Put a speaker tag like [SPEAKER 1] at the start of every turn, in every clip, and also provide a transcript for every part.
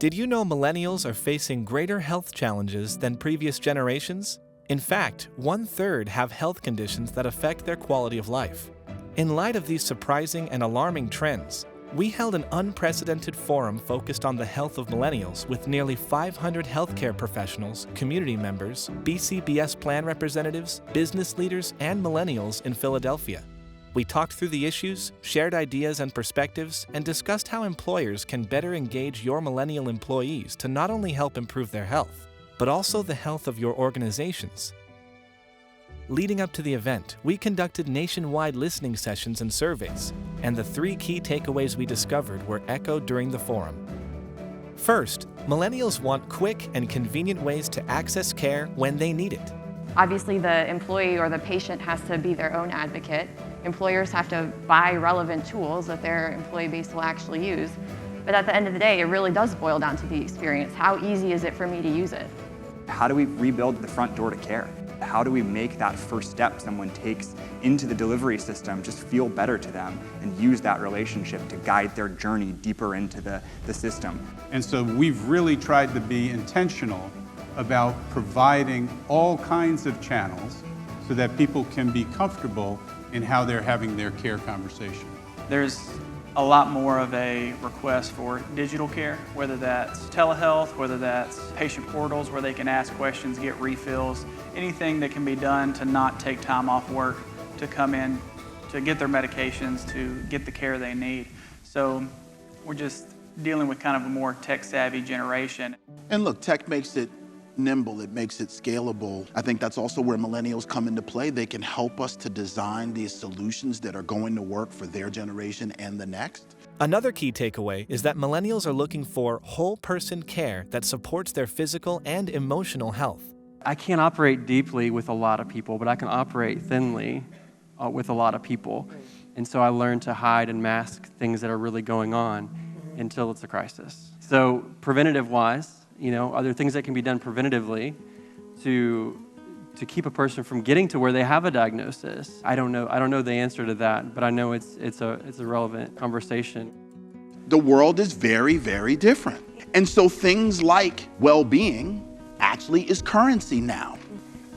[SPEAKER 1] Did you know millennials are facing greater health challenges than previous generations? In fact, 1/3 have health conditions that affect their quality of life. In light of these surprising and alarming trends, we held an unprecedented forum focused on the health of millennials with nearly 500 healthcare professionals, community members, BCBS plan representatives, business leaders, and millennials in Philadelphia. We talked through the issues, shared ideas and perspectives, and discussed how employers can better engage your millennial employees to not only help improve their health, but also the health of your organizations. Leading up to the event, we conducted nationwide listening sessions and surveys, and the 3 key takeaways we discovered were echoed during the forum. First, millennials want quick and convenient ways to access care when they need it.
[SPEAKER 2] Obviously, the employee or the patient has to be their own advocate. Employers have to buy relevant tools that their employee base will actually use. But at the end of the day, it really does boil down to the experience. How easy is it for me to use it?
[SPEAKER 3] How do we rebuild the front door to care? How do we make that first step someone takes into the delivery system just feel better to them and use that relationship to guide their journey deeper into the system?
[SPEAKER 4] And so we've really tried to be intentional about providing all kinds of channels so that people can be comfortable in how they're having their care conversation.
[SPEAKER 5] There's a lot more of a request for digital care, whether that's telehealth, whether that's patient portals where they can ask questions, get refills, anything that can be done to not take time off work to come in, to get their medications, to get the care they need. So we're just dealing with kind of a more tech-savvy generation.
[SPEAKER 6] And look, tech makes it nimble, it makes it scalable. I think that's also where millennials come into play. They can help us to design these solutions that are going to work for their generation and the next.
[SPEAKER 1] Another key takeaway is that millennials are looking for whole-person care that supports their physical and emotional health.
[SPEAKER 7] I can't operate deeply with a lot of people, but I can operate thinly with a lot of people. And so I learned to hide and mask things that are really going on until it's a crisis. So preventative-wise, are there things that can be done preventatively to keep a person from getting to where they have a diagnosis? I don't know the answer to that, but I know it's a relevant conversation.
[SPEAKER 6] The world is very, very different. And so things like well-being actually is currency now.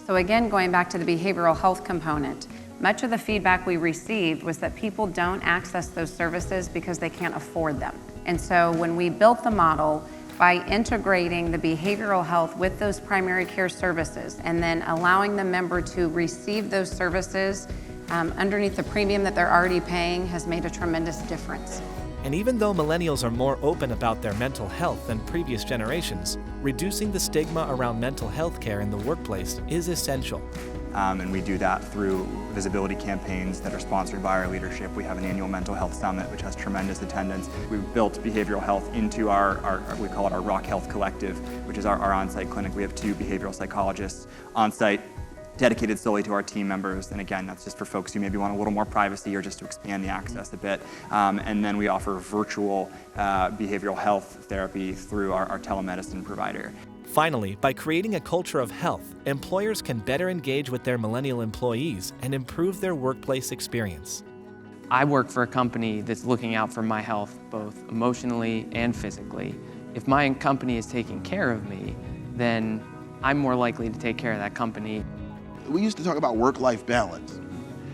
[SPEAKER 8] So again, going back to the behavioral health component, much of the feedback we received was that people don't access those services because they can't afford them. And so when we built the model, by integrating the behavioral health with those primary care services and then allowing the member to receive those services underneath the premium that they're already paying has made a tremendous difference.
[SPEAKER 1] And even though millennials are more open about their mental health than previous generations, reducing the stigma around mental health care in the workplace is essential.
[SPEAKER 3] And we do that through visibility campaigns that are sponsored by our leadership. We have an annual mental health summit, which has tremendous attendance. We've built behavioral health into our we call it our Rock Health Collective, which is our on-site clinic. We have 2 behavioral psychologists on-site dedicated solely to our team members. And again, that's just for folks who maybe want a little more privacy or just to expand the access a bit. And then we offer virtual behavioral health therapy through our telemedicine provider.
[SPEAKER 1] Finally, by creating a culture of health, employers can better engage with their millennial employees and improve their workplace experience.
[SPEAKER 9] I work for a company that's looking out for my health, both emotionally and physically. If my company is taking care of me, then I'm more likely to take care of that company.
[SPEAKER 6] We used to talk about work-life balance,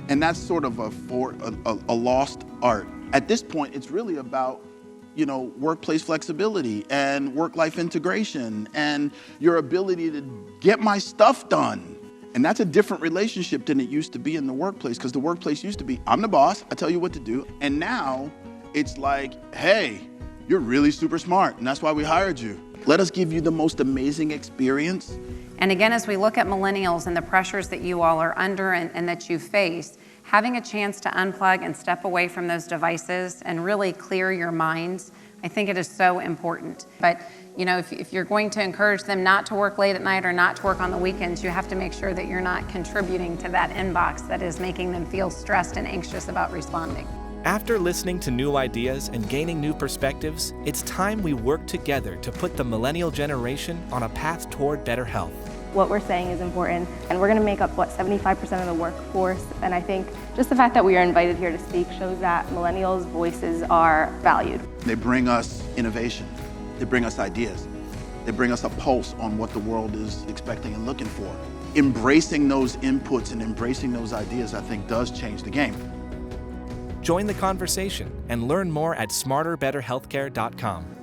[SPEAKER 6] and that's sort of a lost art. At this point, it's really about workplace flexibility and work-life integration and your ability to get my stuff done. And that's a different relationship than it used to be in the workplace, because the workplace used to be, I'm the boss, I tell you what to do. And now it's like, hey, you're really super smart, and that's why we hired you. Let us give you the most amazing experience.
[SPEAKER 8] And again, as we look at millennials and the pressures that you all are under and that you face, having a chance to unplug and step away from those devices and really clear your minds, I think it is so important. But if you're going to encourage them not to work late at night or not to work on the weekends, you have to make sure that you're not contributing to that inbox that is making them feel stressed and anxious about responding.
[SPEAKER 1] After listening to new ideas and gaining new perspectives, it's time we work together to put the millennial generation on a path toward better health.
[SPEAKER 10] What we're saying is important, and we're going to make up, 75% of the workforce, and I think just the fact that we are invited here to speak shows that millennials' voices are valued.
[SPEAKER 6] They bring us innovation. They bring us ideas. They bring us a pulse on what the world is expecting and looking for. Embracing those inputs and embracing those ideas, I think, does change the game.
[SPEAKER 1] Join the conversation and learn more at smarterbetterhealthcare.com.